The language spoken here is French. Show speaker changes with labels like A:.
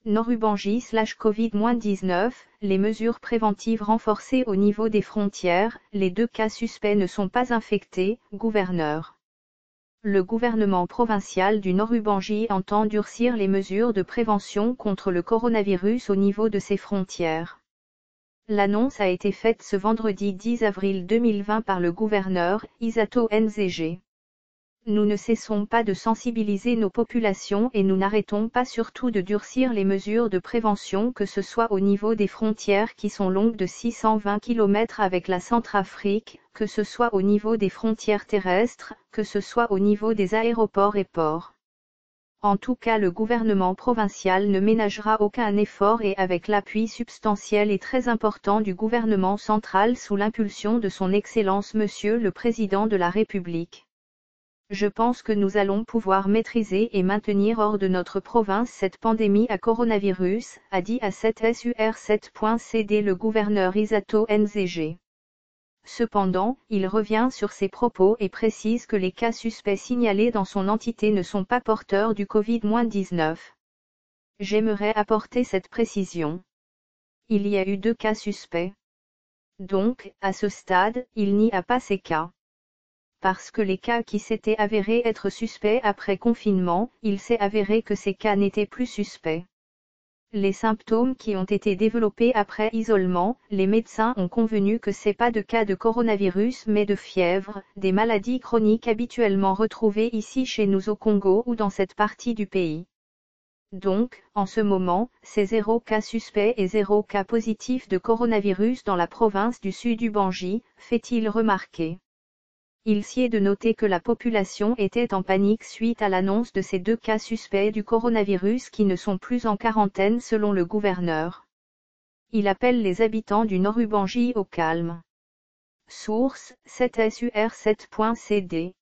A: Norubangi/Covid-19, les mesures préventives renforcées au niveau des frontières, les 2 cas suspects ne sont pas infectés, gouverneur. Le gouvernement provincial du Norubangi entend durcir les mesures de prévention contre le coronavirus au niveau de ses frontières. L'annonce a été faite ce vendredi 10 avril 2020 par le gouverneur, Isato Nzege. Nous ne cessons pas de sensibiliser nos populations et nous n'arrêtons pas surtout de durcir les mesures de prévention, que ce soit au niveau des frontières qui sont longues de 620 km avec la Centrafrique, que ce soit au niveau des frontières terrestres, que ce soit au niveau des aéroports et ports. En tout cas, le gouvernement provincial ne ménagera aucun effort et avec l'appui substantiel et très important du gouvernement central sous l'impulsion de son Excellence Monsieur le Président de la République. Je pense que nous allons pouvoir maîtriser et maintenir hors de notre province cette pandémie à coronavirus, a dit à 7sur7.cd le gouverneur Isato Nzege. Cependant, il revient sur ses propos et précise que les cas suspects signalés dans son entité ne sont pas porteurs du Covid-19. J'aimerais apporter cette précision. Il y a eu 2 cas suspects. Donc, à ce stade, il n'y a pas ces cas. Parce que les cas qui s'étaient avérés être suspects après confinement, il s'est avéré que ces cas n'étaient plus suspects. Les symptômes qui ont été développés après isolement, les médecins ont convenu que c'est pas de cas de coronavirus mais de fièvre, des maladies chroniques habituellement retrouvées ici chez nous au Congo ou dans cette partie du pays. Donc, en ce moment, c'est 0 cas suspect et 0 cas positif de coronavirus dans la province du Sud-Ubangi, fait-il remarquer. Il sied de noter que la population était en panique suite à l'annonce de ces 2 cas suspects du coronavirus qui ne sont plus en quarantaine selon le gouverneur. Il appelle les habitants du Norubangi au calme. Source, 7sur7.cd